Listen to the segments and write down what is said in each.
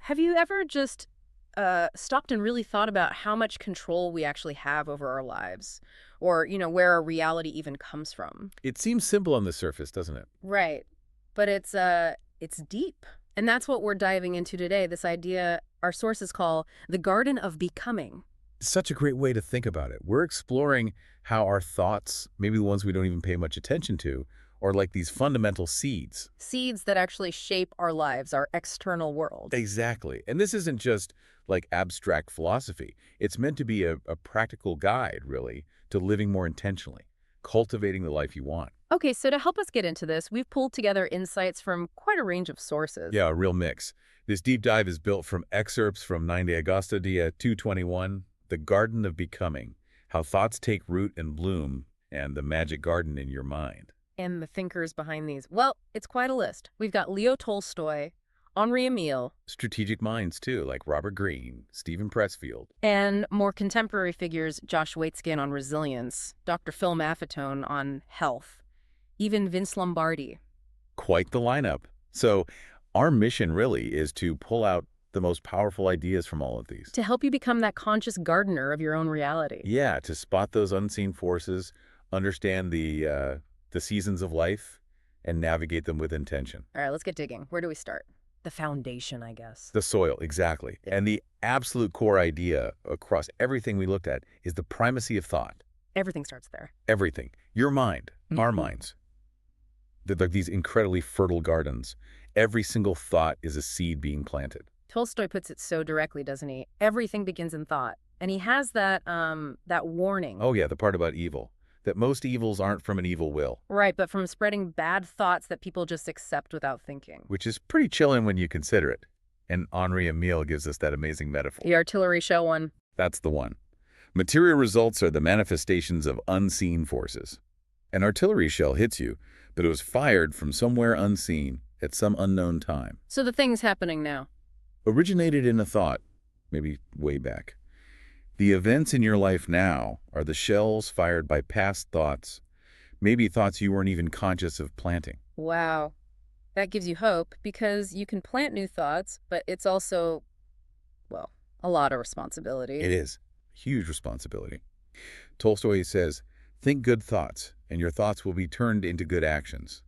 Have you ever just stopped and really thought about how much control we actually have over our lives? Or, where our reality even comes from? It seems simple on the surface, doesn't it? Right. But it's deep. And that's what we're diving into today, this idea our sources call the garden of becoming. Such a great way to think about it. We're exploring how our thoughts, maybe the ones we don't even pay much attention to, are like these fundamental seeds. Seeds that actually shape our lives, our external world. Exactly. And this isn't just like abstract philosophy. It's meant to be a practical guide, really, to living more intentionally, cultivating the life you want. Okay, so to help us get into this, we've pulled together insights from quite a range of sources. Yeah, a real mix. This deep dive is built from excerpts from 9 de Agosto dia 221, The Garden of Becoming, How Thoughts Take Root and Bloom, and The Magic Garden in Your Mind. And the thinkers behind these. Well, it's quite a list. We've got Leo Tolstoy, Henri Emile, Strategic minds, too, like Robert Greene, Stephen Pressfield. and more contemporary figures, Josh Waitzkin on resilience, Dr. Phil Maffetone on health, even Vince Lombardi. Quite the lineup. So our mission really is to pull out the most powerful ideas from all of these. To help you become that conscious gardener of your own reality. Yeah, to spot those unseen forces, understand the seasons of life, and navigate them with intention. All right, let's get digging. Where do we start? The foundation, I guess. The soil, exactly. And the absolute core idea across everything we looked at is the primacy of thought. Everything starts there. Everything. Your mind, our Mhm. minds. They're like these incredibly fertile gardens. Every single thought is a seed being planted. Tolstoy puts it so directly, doesn't he? Everything begins in thought. And he has that warning. Oh yeah, the part about evil. That most evils aren't from an evil will, Right, but from spreading bad thoughts that people just accept without thinking. which is pretty chilling when you consider it. And Henri Emile gives us that amazing metaphor. The artillery show one. That's the one. Material results are the manifestations of unseen forces. An artillery shell hits you, but it was fired from somewhere unseen at some unknown time. So the thing's happening now. Originated in a thought, maybe way back. The events in your life now are the shells fired by past thoughts, maybe thoughts you weren't even conscious of planting. Wow. That gives you hope because you can plant new thoughts, but it's also, well, a lot of responsibility. It is. Huge responsibility. Tolstoy says, think good thoughts, and your thoughts will be turned into good actions.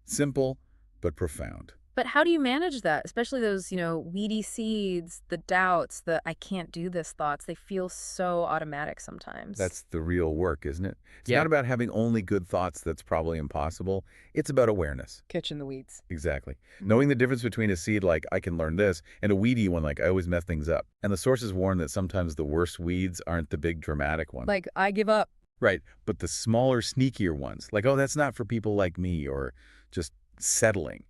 Simple, but profound. But how do you manage that? Especially those, weedy seeds, the doubts, the I can't do this thoughts. They feel so automatic sometimes. That's the real work, isn't it? It's Yeah. not about having only good thoughts. That's probably impossible. It's about awareness. Catching the weeds. Exactly. Knowing the difference between a seed like, I can learn this, and a weedy one like, I always mess things up. And the sources warn that sometimes the worst weeds aren't the big dramatic ones. Like, I give up. Right. But the smaller, sneakier ones, like, oh, that's not for people like me, or just settling.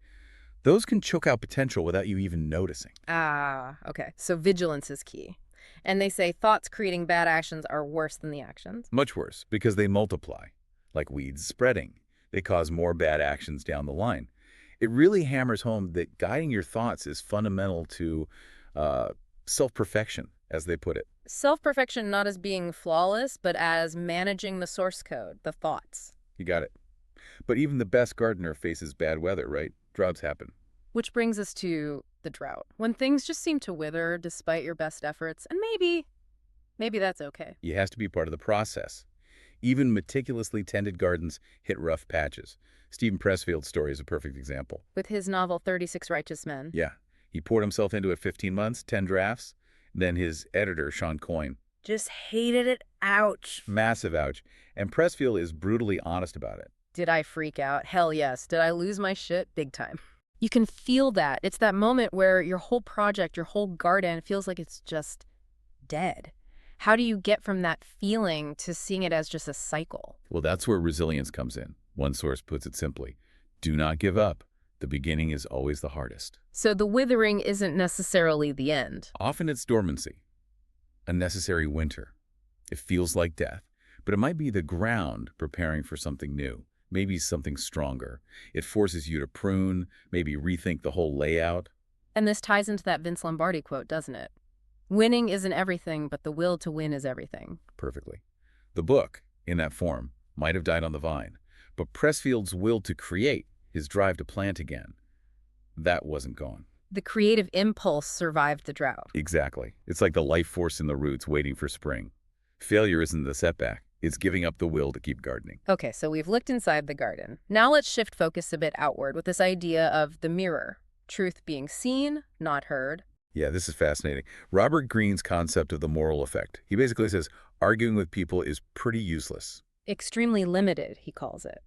Those can choke out potential without you even noticing. Ah, okay. So vigilance is key. And they say thoughts creating bad actions are worse than the actions. Much worse, because they multiply, like weeds spreading. They cause more bad actions down the line. It really hammers home that guiding your thoughts is fundamental to self-perfection, as they put it. Self-perfection not as being flawless, but as managing the source code, the thoughts. You got it. But even the best gardener faces bad weather, right? Droughts happen. Which brings us to the drought. When things just seem to wither despite your best efforts, and maybe that's okay. It has to be part of the process. Even meticulously tended gardens hit rough patches. Stephen Pressfield's story is a perfect example. With his novel 36 Righteous Men. Yeah, he poured himself into it 15 months, 10 drafts. Then his editor, Sean Coyne, Just hated it. Ouch. massive ouch. And Pressfield is brutally honest about it. Did I freak out? Hell yes. Did I lose my shit? Big time. You can feel that. It's that moment where your whole project, your whole garden feels like it's just dead. How do you get from that feeling to seeing it as just a cycle? Well, that's where resilience comes in. One source puts it simply, do not give up. The beginning is always the hardest. So the withering isn't necessarily the end. Often it's dormancy, a necessary winter. It feels like death, but it might be the ground preparing for something new. Maybe something stronger. It forces you to prune, maybe rethink the whole layout. And this ties into that Vince Lombardi quote, doesn't it? Winning isn't everything, but the will to win is everything. Perfectly. The book, in that form, might have died on the vine, but Pressfield's will to create, his drive to plant again, that wasn't gone. The creative impulse survived the drought. Exactly. It's like the life force in the roots waiting for spring. Failure isn't the setback. It's giving up the will to keep gardening. Okay, so we've looked inside the garden. Now let's shift focus a bit outward with this idea of the mirror. Truth being seen, not heard. Yeah, this is fascinating. Robert Greene's concept of the moral effect. He basically says arguing with people is pretty useless. Extremely limited, he calls it.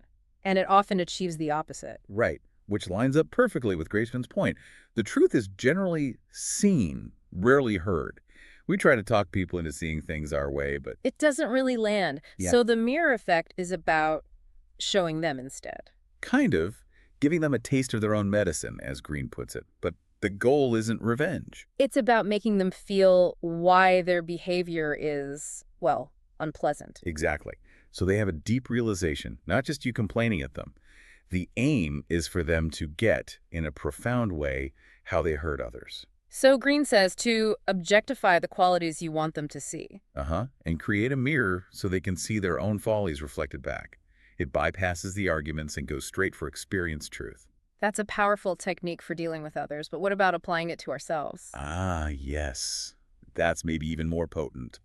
And it often achieves the opposite. Right, which lines up perfectly with Graceman's point. The truth is generally seen, rarely heard. We try to talk people into seeing things our way, but It doesn't really land. yeah, So the mirror effect is about showing them instead. kind of giving them a taste of their own medicine, as Greene puts it. But the goal isn't revenge. It's about making them feel why their behavior is, well, unpleasant. Exactly. So they have a deep realization, not just you complaining at them. The aim is for them to get, in a profound way, how they hurt others. So Green says to objectify the qualities you want them to see. And create a mirror so they can see their own follies reflected back. It bypasses the arguments and goes straight for experienced truth. That's a powerful technique for dealing with others, but what about applying it to ourselves? Ah, yes. That's maybe even more potent.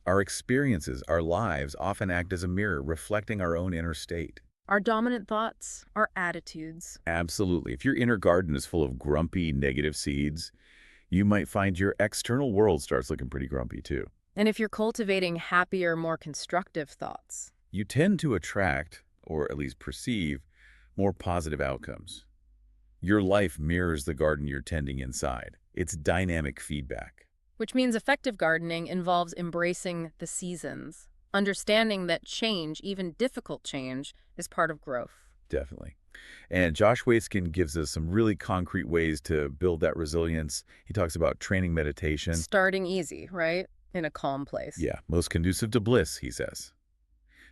Our experiences, our lives, often act as a mirror, reflecting our own inner state. Our dominant thoughts, our attitudes. Absolutely. If your inner garden is full of grumpy, negative seeds, you might find your external world starts looking pretty grumpy too. And if you're cultivating happier, more constructive thoughts. You tend to attract, or at least perceive, more positive outcomes. Your life mirrors the garden you're tending inside. It's dynamic feedback. Which means effective gardening involves embracing the seasons, understanding that change, even difficult change, is part of growth. Definitely. And Josh Waitzkin gives us some really concrete ways to build that resilience. He talks about training meditation. Starting easy, right? In a calm place. Yeah, most conducive to bliss, he says.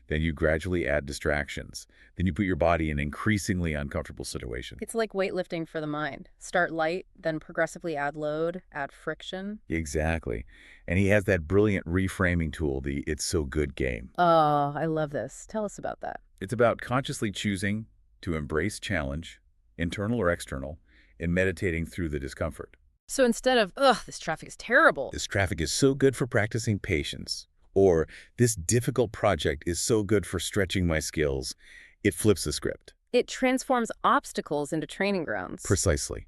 Then you gradually add distractions. Then you put your body in increasingly uncomfortable situations. It's like weightlifting for the mind. Start light, then progressively add load, add friction. Exactly. And he has that brilliant reframing tool, the "it's so good" game. Oh, I love this. Tell us about that. It's about consciously choosing to embrace challenge, internal or external, and meditating through the discomfort. So instead of, ugh, this traffic is terrible, This traffic is so good for practicing patience, or this difficult project is so good for stretching my skills, it flips the script. it transforms obstacles into training grounds. Precisely.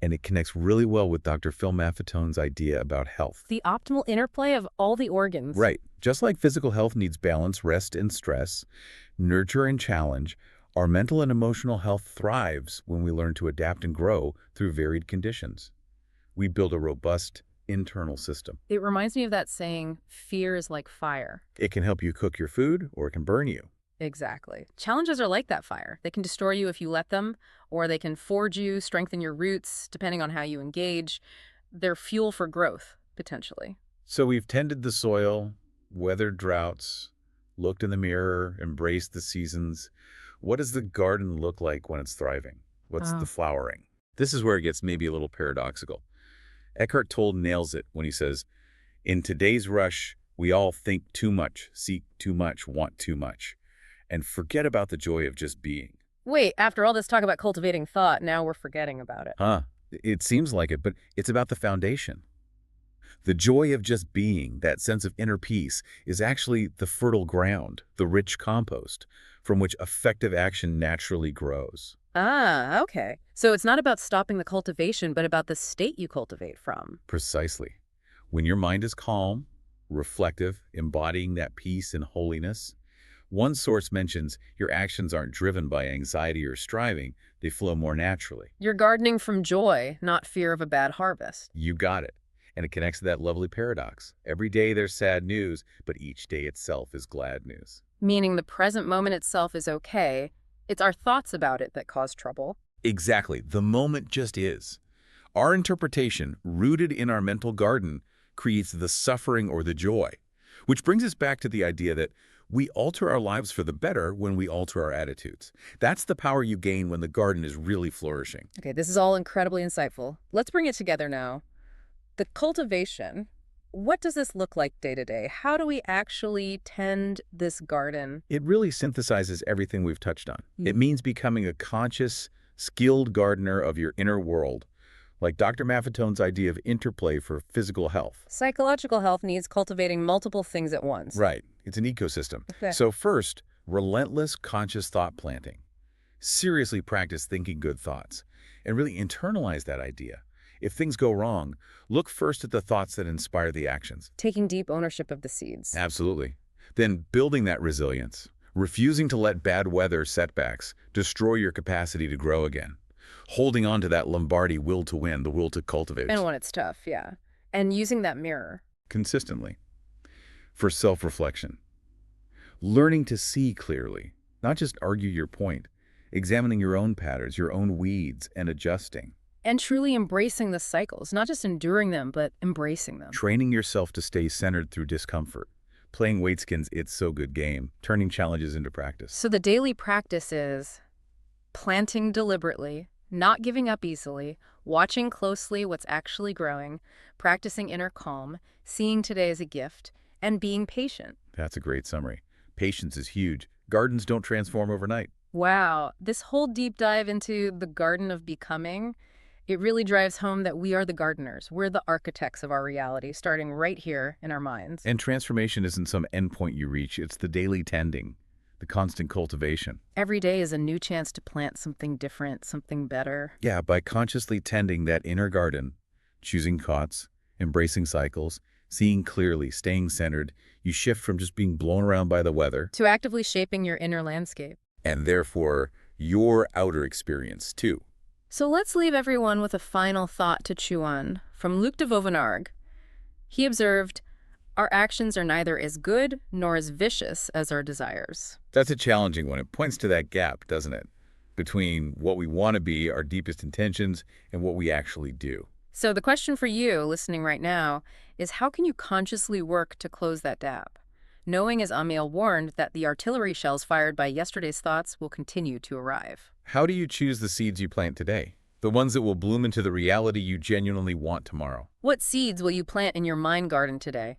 And it connects really well with Dr. Phil Maffetone's idea about health. The optimal interplay of all the organs. Right. Just like physical health needs balance, rest, and stress, nurture and challenge, our mental and emotional health thrives when we learn to adapt and grow through varied conditions. We build a robust internal system. It reminds me of that saying, fear is like fire. It can help you cook your food, or it can burn you. Exactly. Challenges are like that fire. They can destroy you if you let them, or they can forge you, strengthen your roots, depending on how you engage. They're fuel for growth, potentially. So we've tended the soil, weathered droughts, looked in the mirror, embraced the seasons. What does the garden look like when it's thriving? What's the flowering? This is where it gets maybe a little paradoxical. Eckhart Tolle nails it when he says, "In today's rush, we all think too much, seek too much, want too much, and forget about the joy of just being." Wait, after all this talk about cultivating thought, now we're forgetting about it. It seems like it, but it's about the foundation. The joy of just being, that sense of inner peace, is actually the fertile ground, the rich compost, from which effective action naturally grows. Ah, okay. So it's not about stopping the cultivation, but about the state you cultivate from. Precisely. When your mind is calm, reflective, embodying that peace and holiness, one source mentions your actions aren't driven by anxiety or striving, they flow more naturally. You're gardening from joy, not fear of a bad harvest. You got it. And it connects to that lovely paradox. Every day there's sad news, but each day itself is glad news. Meaning the present moment itself is okay. It's our thoughts about it that cause trouble. Exactly. The moment just is. Our interpretation, rooted in our mental garden, creates the suffering or the joy. Which brings us back to the idea that we alter our lives for the better when we alter our attitudes. That's the power you gain when the garden is really flourishing. Okay, this is all incredibly insightful. Let's bring it together now. The cultivation, what does this look like day to day? How do we actually tend this garden? It really synthesizes everything we've touched on. It means becoming a conscious, skilled gardener of your inner world, like Dr. Maffetone's idea of interplay for physical health. Psychological health needs cultivating multiple things at once. Right. It's an ecosystem. Okay. So first, relentless conscious thought planting. Seriously practice thinking good thoughts and really internalize that idea. If things go wrong, look first at the thoughts that inspire the actions. Taking deep ownership of the seeds. Absolutely. Then building that resilience, refusing to let bad weather setbacks destroy your capacity to grow again. Holding on to that Lombardi will to win, the will to cultivate. And when it's tough, yeah. And using that mirror. Consistently. For self-reflection. Learning to see clearly, not just argue your point. Examining your own patterns, your own weeds, and adjusting. And truly embracing the cycles, not just enduring them, but embracing them. Training yourself to stay centered through discomfort. Playing Waitskin's It's So Good game, turning challenges into practice. So the daily practice is planting deliberately, not giving up easily, watching closely what's actually growing, practicing inner calm, seeing today as a gift, and being patient. That's a great summary. Patience is huge. Gardens don't transform overnight. Wow, this whole deep dive into the garden of becoming, it really drives home that we are the gardeners. We're the architects of our reality, starting right here in our minds. And transformation isn't some endpoint you reach. It's the daily tending, the constant cultivation. Every day is a new chance to plant something different, something better. Yeah, by consciously tending that inner garden, choosing thoughts, embracing cycles, seeing clearly, staying centered, you shift from just being blown around by the weather To actively shaping your inner landscape. and therefore your outer experience too. So let's leave everyone with a final thought to chew on. From Luc de Vauvenargues, he observed, our actions are neither as good nor as vicious as our desires. That's a challenging one. It points to that gap, doesn't it? Between what we want to be, our deepest intentions, and what we actually do. So the question for you, listening right now, is how can you consciously work to close that gap? Knowing, as Amiel warned, that the artillery shells fired by yesterday's thoughts will continue to arrive. How do you choose the seeds you plant today? The ones that will bloom into the reality you genuinely want tomorrow. What seeds will you plant in your mind garden today?